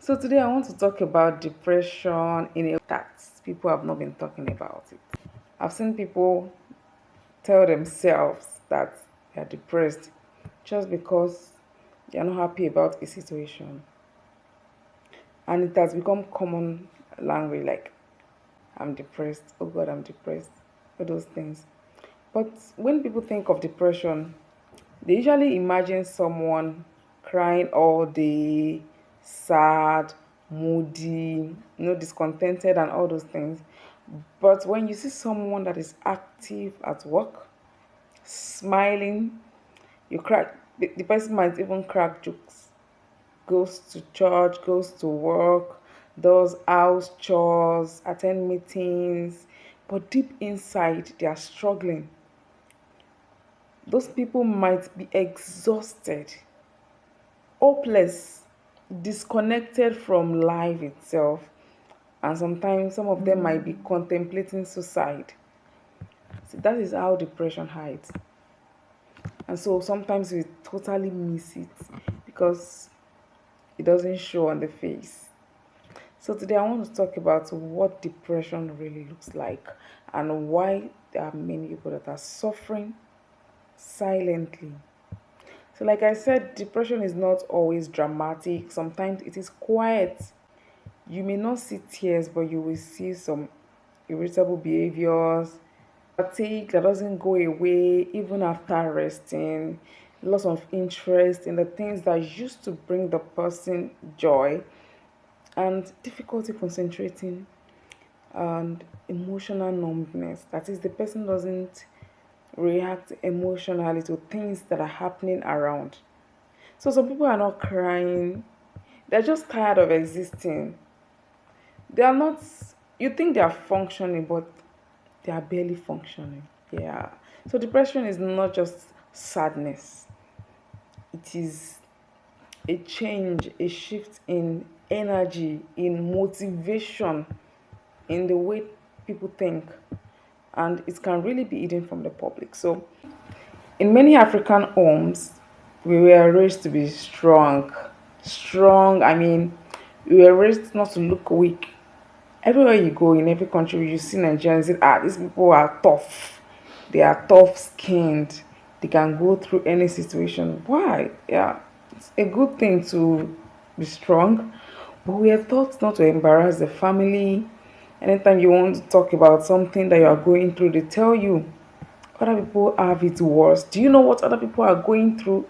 So today I want to talk about depression in a that people have not been talking about it. I've seen people tell themselves that they are depressed just because they are not happy about a situation. And it has become common language like I'm depressed, oh God, I'm depressed, all those things. But when people think of depression, they usually imagine someone crying all day, sad, moody, discontented, and all those things. But when you see someone that is active at work, smiling, you crack, the person might even crack jokes, goes to church, goes to work, does house chores, attend meetings, but deep inside, they are struggling. Those people might be exhausted, hopeless, disconnected from life itself, and sometimes some of them might be contemplating suicide. So that is how depression hides. And so sometimes we totally miss it because it doesn't show on the face. So today I want to talk about what depression really looks like and why there are many people that are suffering silently. So, like I said, depression is not always dramatic. Sometimes it is quiet. You may not see tears, but you will see some irritable behaviors, fatigue that doesn't go away even after resting, loss of interest in the things that used to bring the person joy, and difficulty concentrating, and emotional numbness. That is, the person doesn't react emotionally to things that are happening around. So some people are not crying, they're just tired of existing. They are not, you think they are functioning, but they are barely functioning. Yeah. So depression is not just sadness, it is a change, a shift in energy, in motivation, in the way people think. And it can really be hidden from the public. So in many African homes, we were raised to be strong. Strong, I mean, we were raised not to look weak. Everywhere you go in every country, you see Nigerians say, these people are tough. They are tough skinned. They can go through any situation. Why? Yeah, it's a good thing to be strong, but we are taught not to embarrass the family. Anytime you want to talk about something that you are going through, they tell you other people have it worse. Do you know what other people are going through?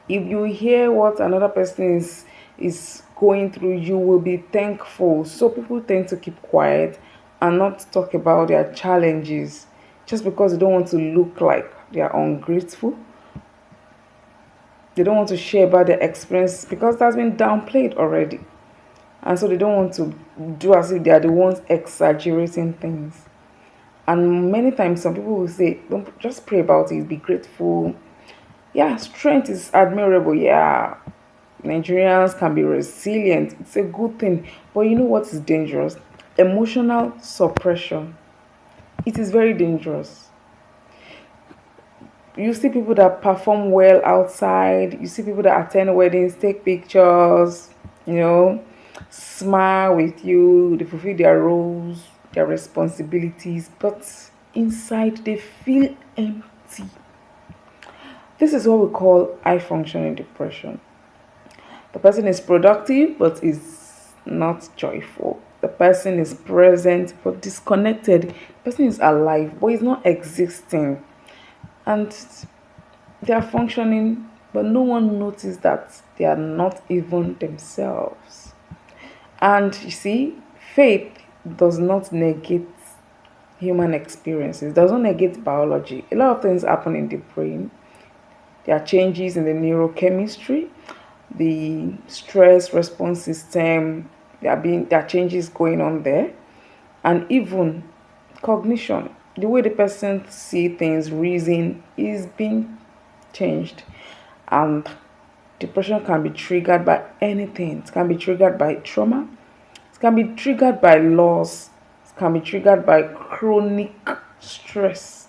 If you hear what another person is going through, you will be thankful. So people tend to keep quiet and not talk about their challenges just because they don't want to look like they are ungrateful. They don't want to share about their experience because that's been downplayed already. And so they don't want to do as if they are the ones exaggerating things. And many times some people will say, don't just pray about it, be grateful. Yeah, strength is admirable. Yeah, Nigerians can be resilient. It's a good thing. But you know what is dangerous? Emotional suppression. It is very dangerous. You see people that perform well outside, you see people that attend weddings, take pictures, you know, smile with you, they fulfill their roles, their responsibilities, but inside they feel empty. This is what we call high functioning depression. The person is productive but is not joyful. The person is present but disconnected. The person is alive but is not existing. And they are functioning, but no one noticed that they are not even themselves. And you see, faith does not negate human experiences, does not negate biology. A lot of things happen in the brain. There are changes in the neurochemistry, the stress response system. There are changes going on there, and even cognition. The way the person see things, reason is being changed, and depression can be triggered by anything. It can be triggered by trauma. It can be triggered by loss. It can be triggered by chronic stress.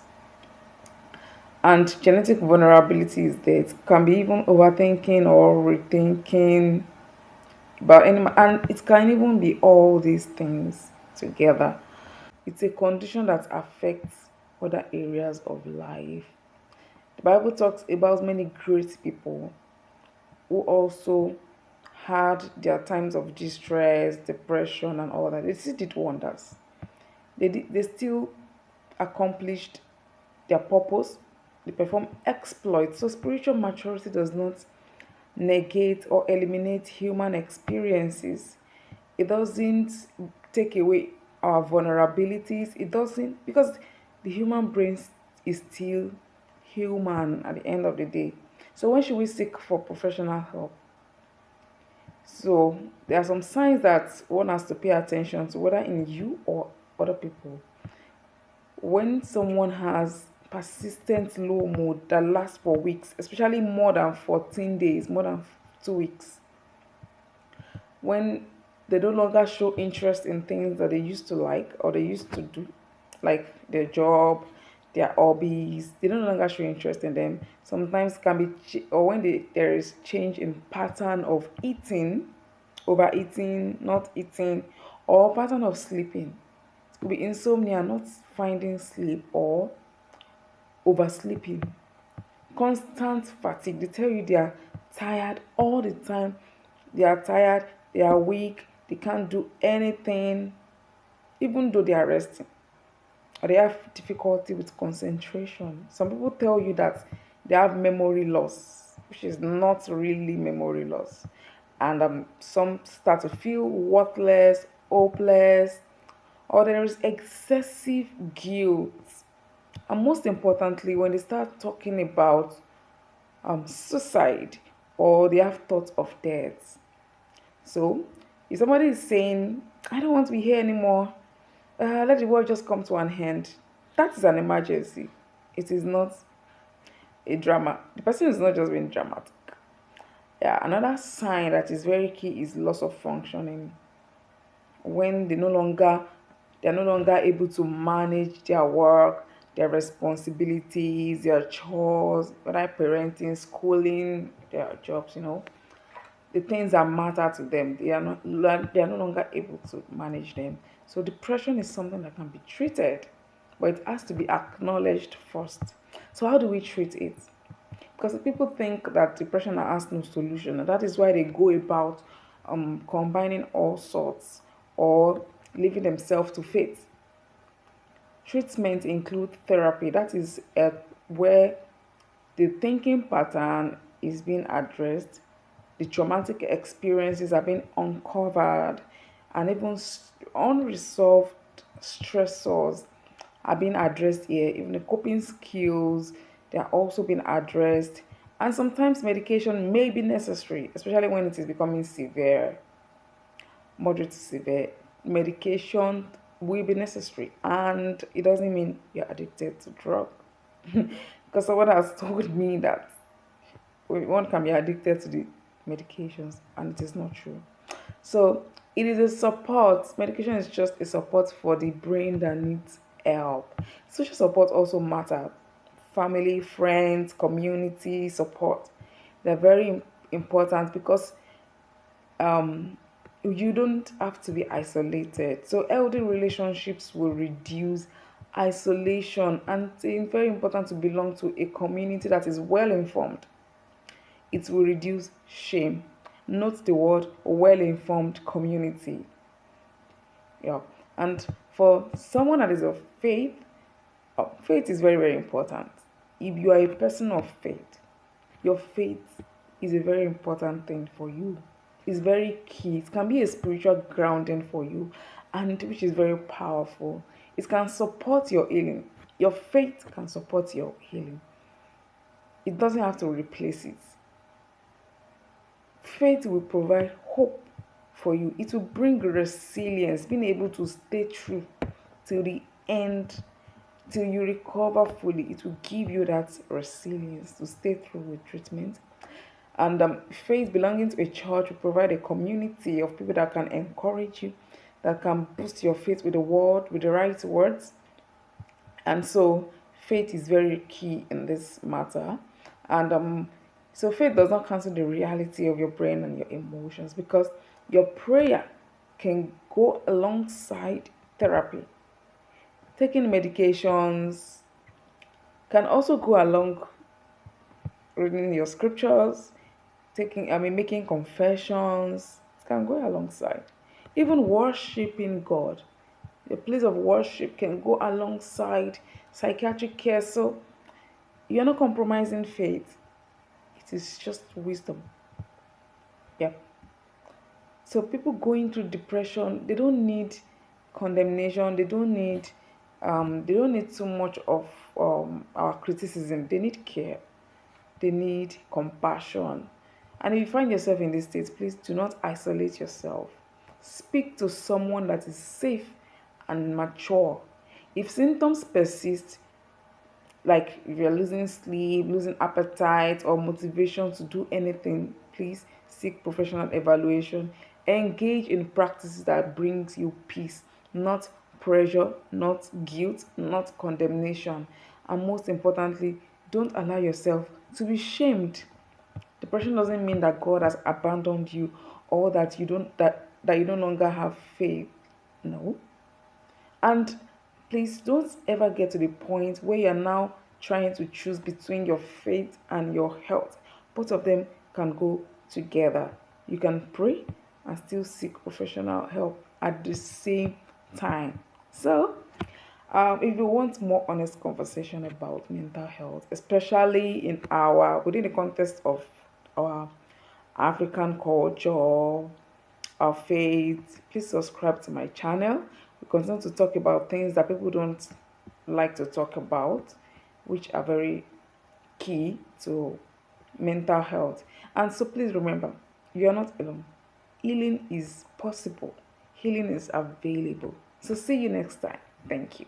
And genetic vulnerability is there. It can be even overthinking or rethinking. And it can even be all these things together. It's a condition that affects other areas of life. The Bible talks about many great people who also had their times of distress, depression, and all that. They still did wonders. They still accomplished their purpose. They perform exploits. So spiritual maturity does not negate or eliminate human experiences. It doesn't take away our vulnerabilities. It doesn't, because the human brain is still human at the end of the day. So when should we seek for professional help? So there are some signs that one has to pay attention to, whether in you or other people. When someone has persistent low mood that lasts for weeks, especially more than 14 days, more than 2 weeks, when they no longer show interest in things that they used to like or they used to do, like their job, their hobbies, they no longer show interest in them. Sometimes can be, or when there is change in pattern of eating, overeating, not eating, or pattern of sleeping. It could be insomnia, not finding sleep, or oversleeping, constant fatigue. They tell you they are tired all the time. They are tired, they are weak, they can't do anything, even though they are resting. Or they have difficulty with concentration. Some people tell you that they have memory loss, which is not really memory loss. And some start to feel worthless, hopeless, or there is excessive guilt. And most importantly, when they start talking about suicide, or they have thoughts of death. So, if somebody is saying, I don't want to be here anymore, let the world just come to an end, that is an emergency. It is not a drama. The person is not just being dramatic. Yeah, another sign that is very key is loss of functioning. When they're no longer able to manage their work, their responsibilities, their chores, whether parenting, schooling, their jobs, the things that matter to them, they are no longer able to manage them. So depression is something that can be treated, but it has to be acknowledged first. So how do we treat it? Because people think that depression has no solution, and that is why they go about combining all sorts or leaving themselves to fate. Treatment include therapy, that is where the thinking pattern is being addressed, the traumatic experiences are being uncovered, and even unresolved stressors are being addressed here. Even the coping skills, they are also being addressed. And sometimes medication may be necessary, especially when it is becoming severe, moderate to severe. Medication will be necessary, and it doesn't mean you're addicted to drug. Because someone has told me that one can be addicted to the medications, and it is not true. So it is a support. Medication is just a support for the brain that needs help. Social support also matter. Family, friends, community support, they're very important, because you don't have to be isolated. So healthy relationships will reduce isolation, and it's very important to belong to a community that is well informed. It will reduce shame. Note the word well informed community. Yeah. And for someone that is of faith, faith is very, very important. If you are a person of faith, your faith is a very important thing for you. It's very key. It can be a spiritual grounding for you, and which is very powerful. It can support your healing. Your faith can support your healing. It doesn't have to replace it. Faith will provide hope for you. It will bring resilience, being able to stay true till the end, till you recover fully. It will give you that resilience to stay through with treatment. And faith belonging to a church will provide a community of people that can encourage you, that can boost your faith with the word, with the right words. And so faith is very key in this matter. And so faith does not cancel the reality of your brain and your emotions, because Your prayer can go alongside therapy. Taking medications can also go along reading your scriptures, making confessions. It can go alongside. Even worshiping God. The place of worship can go alongside psychiatric care. So you're not compromising faith. It is just wisdom. Yeah. So people going through depression, they don't need condemnation. They don't need too much of our criticism. They need care. They need compassion. And if you find yourself in this state, please do not isolate yourself. Speak to someone that is safe and mature. If symptoms persist, like if you're losing sleep, losing appetite, or motivation to do anything, please seek professional evaluation. Engage in practices that brings you peace, not pressure, not guilt, not condemnation. And most importantly, don't allow yourself to be shamed. Depression doesn't mean that God has abandoned you or that you no longer have faith. No. And please don't ever get to the point where you're now trying to choose between your faith and your health. Both of them can go together. You can pray and still seek professional help at the same time. So, if you want more honest conversation about mental health, especially within the context of our African culture, our faith, please subscribe to my channel. We continue to talk about things that people don't like to talk about, which are very key to mental health. And so please remember, you are not alone. Healing is possible, healing is available. So see you next time. Thank you.